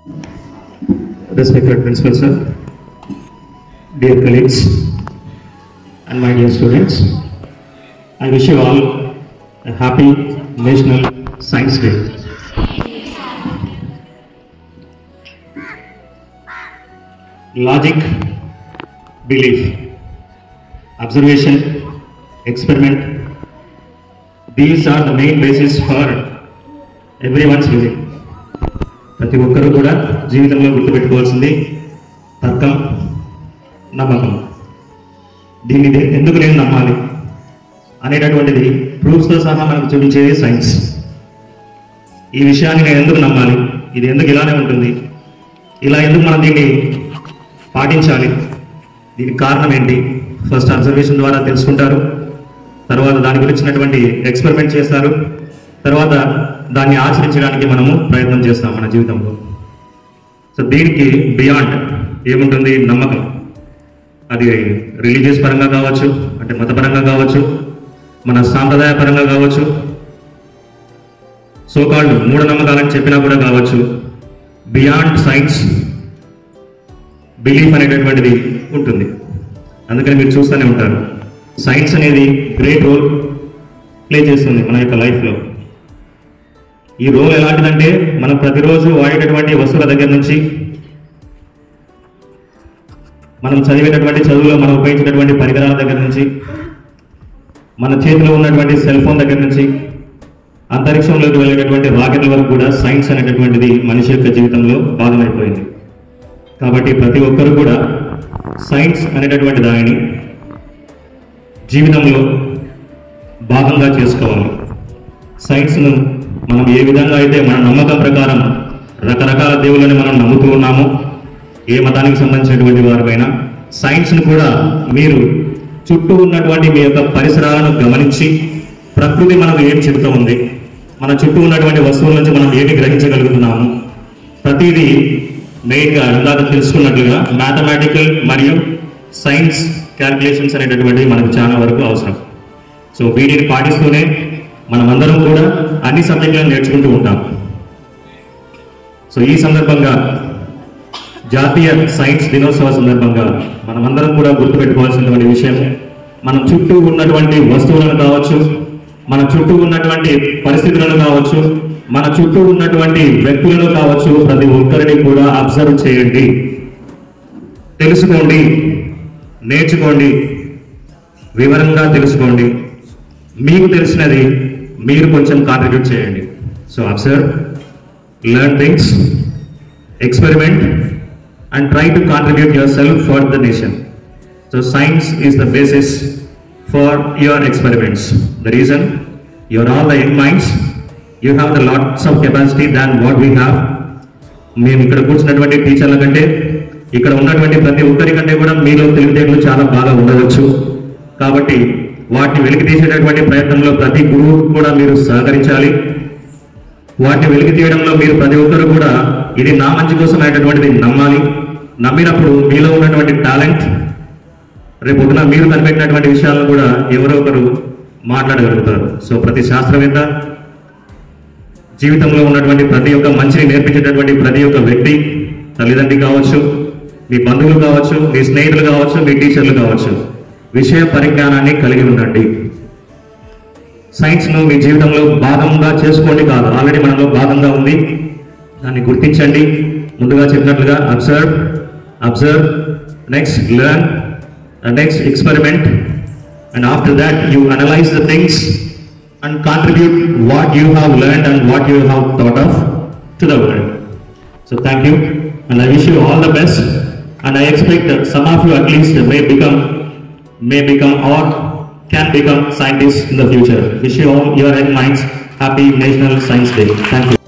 Respected Principal Sir, dear colleagues, and my dear students, I wish you all a happy National Science Day. Logic, belief, observation, experiment, these are the main basis for everyone's living. ప్రతి ఒక్కరూ కూడా జీవితంలో గుర్తుపెట్టుకోవాల్సింది తర్కం, నమ్మకం. దీన్ని ఎందుకు నేను నమ్మాలి అనేటటువంటిది ప్రూఫ్స్తో సహా మనకు చూపించేది సైన్స్. ఈ విషయాన్ని నేను ఎందుకు నమ్మాలి, ఇది ఎందుకు ఇలానే ఉంటుంది, ఇలా ఎందుకు మనం దీన్ని పాటించాలి, దీనికి కారణం ఏంటి, ఫస్ట్ అబ్జర్వేషన్ ద్వారా తెలుసుకుంటారు, తర్వాత దాని గురించినటువంటి ఎక్స్పెరిమెంట్ చేస్తారు, తర్వాత దాన్ని ఆచరించడానికి మనము ప్రయత్నం చేస్తాం మన జీవితంలో. సో దీనికి బియాండ్ ఏముంటుంది, నమ్మకం. అది రిలీజియస్ పరంగా కావచ్చు, అంటే మతపరంగా కావచ్చు, మన సాంప్రదాయ పరంగా కావచ్చు, సోకాల్డ్ మూఢనమ్మకాలని చెప్పినా కూడా కావచ్చు. బియాండ్ సైన్స్ బిలీఫ్ అనేటటువంటిది ఉంటుంది. అందుకని మీరు చూస్తూనే ఉంటారు సైన్స్ అనేది గ్రేట్ రోల్ ప్లే చేస్తుంది మన యొక్క లైఫ్లో. ఈ రోల్ ఎలాంటిదంటే మనం ప్రతిరోజు వాడేటటువంటి వస్తువుల దగ్గర నుంచి, మనం చదివేటటువంటి చదువులో మనం ఉపయోగించేటటువంటి పరికరాల దగ్గర నుంచి, మన చేతిలో ఉన్నటువంటి సెల్ ఫోన్ దగ్గర నుంచి, అంతరిక్షంలోకి వెళ్ళేటటువంటి రాకెట్ల వరకు కూడా సైన్స్ అనేటటువంటిది మనిషి యొక్క జీవితంలో భాగమైపోయింది. కాబట్టి ప్రతి ఒక్కరు కూడా సైన్స్ అనేటటువంటి దానిని జీవితంలో భాగంగా చేసుకోవాలి. సైన్స్ను మనం ఏ విధంగా అయితే మన నమ్మకం ప్రకారం రకరకాల దేవుళ్ళని మనం నమ్ముతూ ఉన్నామో, ఏ మతానికి సంబంధించినటువంటి వారిపైన సైన్స్ను కూడా మీరు చుట్టూ ఉన్నటువంటి మీ యొక్క పరిసరాలను గమనించి ప్రకృతి మనకు ఏం చెబుతూ ఉంది, మన చుట్టూ ఉన్నటువంటి వస్తువుల నుంచి మనం ఏమి గ్రహించగలుగుతున్నాము, ప్రతిదీ మెయిన్గా ఇందాక తెలుసుకున్నట్లుగా మ్యాథమెటికల్ మరియు సైన్స్ క్యాల్కులేషన్స్ అనేటటువంటివి మనకు చాలా వరకు అవసరం. సో వీటిని పాటిస్తూనే మనమందరం కూడా అన్ని సబ్జెక్టులను నేర్చుకుంటూ ఉంటాం. సో ఈ సందర్భంగా జాతీయ సైన్స్ దినోత్సవ సందర్భంగా మనమందరం కూడా గుర్తుపెట్టుకోవాల్సినటువంటి విషయం, మన చుట్టూ ఉన్నటువంటి వస్తువులను కావచ్చు, మన చుట్టూ ఉన్నటువంటి పరిస్థితులను కావచ్చు, మన చుట్టూ ఉన్నటువంటి వ్యక్తులను కావచ్చు, ప్రతి ఒక్కరిని కూడా అబ్జర్వ్ చేయండి, తెలుసుకోండి, నేర్చుకోండి, వివరంగా తెలుసుకోండి. మీకు తెలిసినది మీరు కొంచెం కాంట్రిబ్యూట్ చేయండి. So observe, learn things, experiment and try to contribute yourself for the nation. So science is the basis for your experiments. The reason you are all the young minds, you have the lots of capacity than what we have. మేము ఇక్కడ కూర్చున్నటువంటి టీచర్ల కంటే, ఇక్కడ ఉన్నటువంటి ప్రతి ఒక్కరి కంటే కూడా మీలో తెలివితేటలు చాలా బాగా ఉండవచ్చు. కాబట్టి వాటిని వెలికి తీసేటటువంటి ప్రయత్నంలో ప్రతి గురువు కూడా మీరు సహకరించాలి. వాటిని వెలికి తీయడంలో మీరు ప్రతి ఒక్కరు కూడా ఇది నా మంచి కోసం అనేటటువంటిది నమ్మాలి. నమ్మినప్పుడు మీలో ఉన్నటువంటి టాలెంట్ రేపొద్దున మీరు కనిపెట్టినటువంటి విషయాలను కూడా ఎవరో ఒకరు మాట్లాడగలుగుతారు. సో ప్రతి శాస్త్రవేత్త, జీవితంలో ఉన్నటువంటి ప్రతి ఒక్క మంచిని నేర్పించేటటువంటి ప్రతి ఒక్క వ్యక్తి, తల్లిదండ్రి కావచ్చు, మీ బంధువులు కావచ్చు, మీ స్నేహితులు కావచ్చు, మీ టీచర్లు కావచ్చు, విషయ పరిజ్ఞానాన్ని కలిగి ఉండండి. సైన్స్ను మీ జీవితంలో భాగంగా చేసుకోండి కాదు, ఆల్రెడీ మనలో భాగంగా ఉంది, దాన్ని గుర్తించండి. ముందుగా చెప్పినట్లుగా observe, next learn, next experiment, and after that you analyse the things and contribute what you have learned and what you have thought off to the world. So thank you and I wish you all the best and I expect some of you at least may become or can become scientists in the future. Wish you all your young minds happy National Science Day. Thank you.